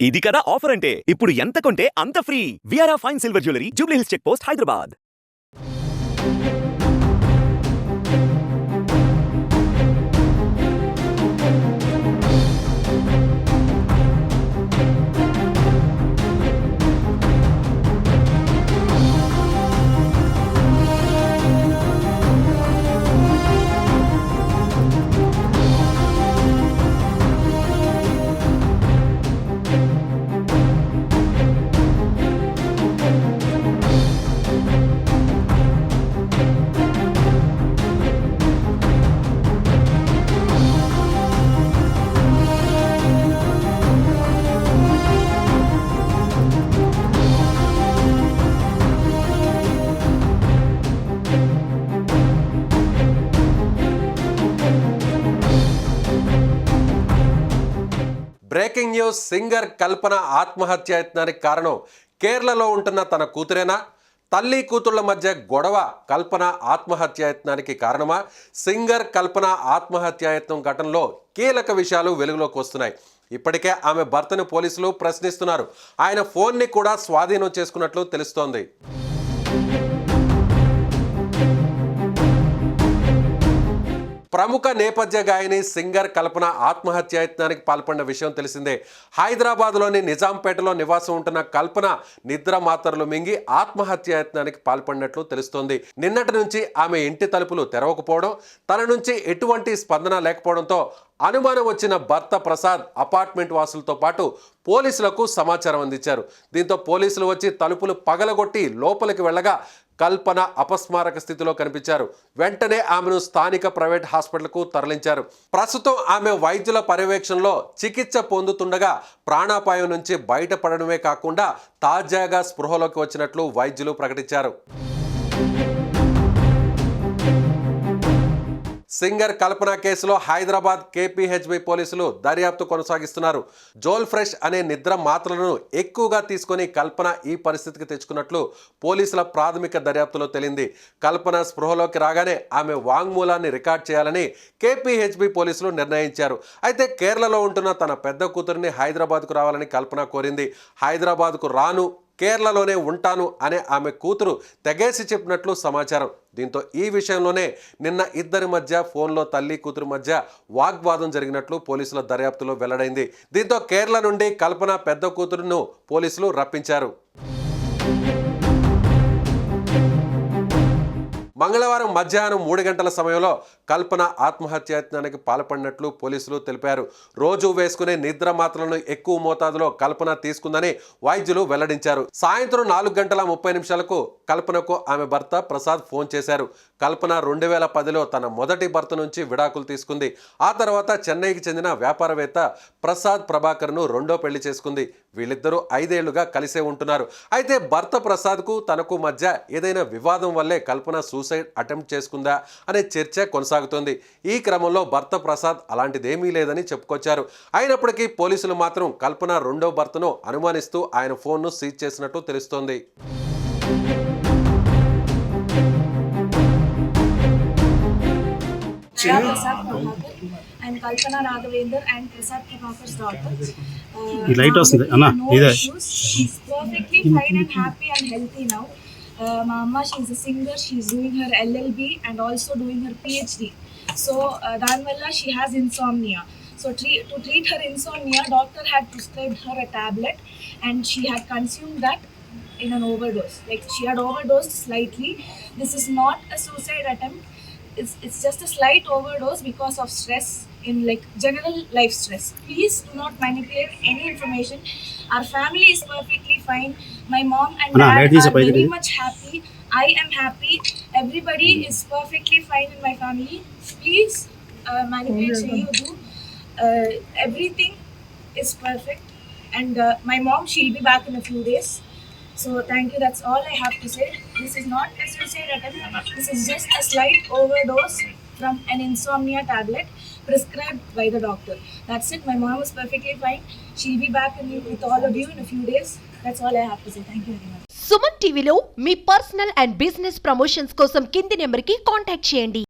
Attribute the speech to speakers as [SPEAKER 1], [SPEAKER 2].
[SPEAKER 1] ఇది కదా ఆఫర్ అంటే ఇప్పుడు ఎంత కొంటే అంత ఫ్రీ. విఆర్ఆ fine silver jewellery, Jubilee Hills check post, Hyderabad.
[SPEAKER 2] Breaking news. Singer Kalpana ఆత్మహత్యాయత్నానికి కారణం కేరళలో ఉంటున్న తన కూతురేనా? తల్లి కూతుళ్ల మధ్య గొడవ కల్పన ఆత్మహత్యాయత్నానికి కారణమా? సింగర్ కల్పన ఆత్మహత్యాయత్నం ఘటనలో కీలక విషయాలు వెలుగులోకి వస్తున్నాయి. ఇప్పటికే ఆమె భర్తను పోలీసులు ప్రశ్నిస్తున్నారు. ఆయన ఫోన్ని కూడా స్వాధీనం చేసుకున్నట్లు తెలుస్తోంది. ప్రముఖ నేపథ్య గాయని సింగర్ కల్పన ఆత్మహత్యాయత్నానికి పాల్పడిన విషయం తెలిసిందే. హైదరాబాద్లోని నిజాంపేటలో నివాసం ఉంటున్న కల్పన నిద్ర మాత్రలు మింగి ఆత్మహత్యాయత్నానికి పాల్పడినట్లు తెలుస్తోంది. నిన్నటి నుంచి ఆమె ఇంటి తలుపులు తెరవకపోవడం, తన నుంచి ఎటువంటి స్పందన లేకపోవడంతో అనుమానం వచ్చిన భర్త ప్రసాద్ అపార్ట్మెంట్ వాసులతో పాటు పోలీసులకు సమాచారం అందించారు. దీంతో పోలీసులు వచ్చి తలుపులు పగలగొట్టి లోపలికి వెళ్ళగా కల్పన అపస్మారక స్థితిలో కనిపించారు. వెంటనే ఆమెను స్థానిక ప్రైవేట్ హాస్పిటల్కు తరలించారు. ప్రస్తుతం ఆమె వైద్యుల పర్యవేక్షణలో చికిత్స పొందుతుండగా ప్రాణాపాయం నుంచి బయటపడడమే కాకుండా తాజాగా స్పృహలోకి వచ్చినట్లు వైద్యులు ప్రకటించారు. సింగర్ కల్పన కేసులో హైదరాబాద్ కేపీహెచ్బి పోలీసులు దర్యాప్తు కొనసాగిస్తున్నారు. జోల్ ఫ్రెష్ అనే నిద్ర మాత్రలను ఎక్కువగా తీసుకొని కల్పన ఈ పరిస్థితికి తెచ్చుకున్నట్లు పోలీసుల ప్రాథమిక దర్యాప్తులో తేలింది. కల్పన స్పృహలోకి రాగానే ఆమె వాంగ్మూలాన్ని రికార్డ్ చేయాలని కేపీహెచ్బి పోలీసులు నిర్ణయించారు. అయితే కేరళలో ఉంటున్న తన పెద్ద కూతురిని హైదరాబాద్కు రావాలని కల్పన కోరింది. హైదరాబాద్కు రాను, కేరళలోనే ఉంటాను అనే ఆమె కూతురు తెగేసి చెప్పినట్లు సమాచారం. దీంతో ఈ విషయంలోనే నిన్న ఇద్దరి మధ్య ఫోన్లో తల్లి కూతురు మధ్య వాగ్వాదం జరిగినట్లు పోలీసుల దర్యాప్తులో వెల్లడైంది. దీంతో కేరళ నుండి కల్పన పెద్ద కూతురును పోలీసులు రప్పించారు. మంగళవారం మధ్యాహ్నం 3 గంటల సమయంలో కల్పన ఆత్మహత్యాయత్నానికి పాల్పడినట్లు పోలీసులు తెలిపారు. రోజు వేసుకునే నిద్ర మాత్రలను ఎక్కువ మోతాదులో కల్పన తీసుకుందని వైద్యులు వెల్లడించారు. సాయంత్రం 4:30 కల్పనకు ఆమె భర్త ప్రసాద్ ఫోన్ చేశారు. కల్పన 2010లో తన మొదటి భర్త నుంచి విడాకులు తీసుకుంది. ఆ తర్వాత చెన్నైకి చెందిన వ్యాపారవేత్త ప్రసాద్ ప్రభాకర్ను రెండో పెళ్లి చేసుకుంది. వీళ్ళిద్దరూ 5 ఏళ్లుగా కలిసే ఉంటున్నారు. అయితే భర్త ప్రసాద్కు తనకు మధ్య ఏదైనా వివాదం వల్లే కల్పన సూసైడ్ అటెంప్ట్ చేసుకుందా అనే చర్చ కొనసాగుతోంది. ఈ క్రమంలో భర్త ప్రసాద్ అలాంటిదేమీ లేదని చెప్పుకొచ్చారు. అయినప్పటికీ పోలీసులు మాత్రం కల్పన రెండో భర్తను అనుమానిస్తూ ఆయన ఫోన్ను సీజ్ చేసినట్టు తెలుస్తోంది.
[SPEAKER 3] I'm Kalpana Raghavendra and Prasad Prabhakar's daughter.
[SPEAKER 4] No
[SPEAKER 3] issues. She's perfectly fine and happy and healthy now. Mama, she's a singer. She's doing her LLB and also doing her PhD. So, Danvalla, she has insomnia. So, to treat her insomnia, doctor had prescribed her a tablet and she had consumed that in an overdose. Like, she had overdosed slightly. This is not a suicide attempt. It's just a slight overdose because of stress in like general life stress. Please do not manipulate any information. Our family is perfectly fine. My mom and dad are very much happy. I am happy. Everybody is perfectly fine in my family. Please manipulate Sayudu. Everything is perfect. And my mom, she'll be back in a few days. So thank you, that's all I have to say. This is not a suicide attempt. This is just a slight overdose from an insomnia tablet prescribed by the doctor. That's it. My mom is perfectly fine. She'll be back with all of you in a few days. That's all I have to say. Thank you very much.
[SPEAKER 5] Suman టీవీలో మీ personal and business promotions కోసం కింది నెంబర్కి contact చేయండి.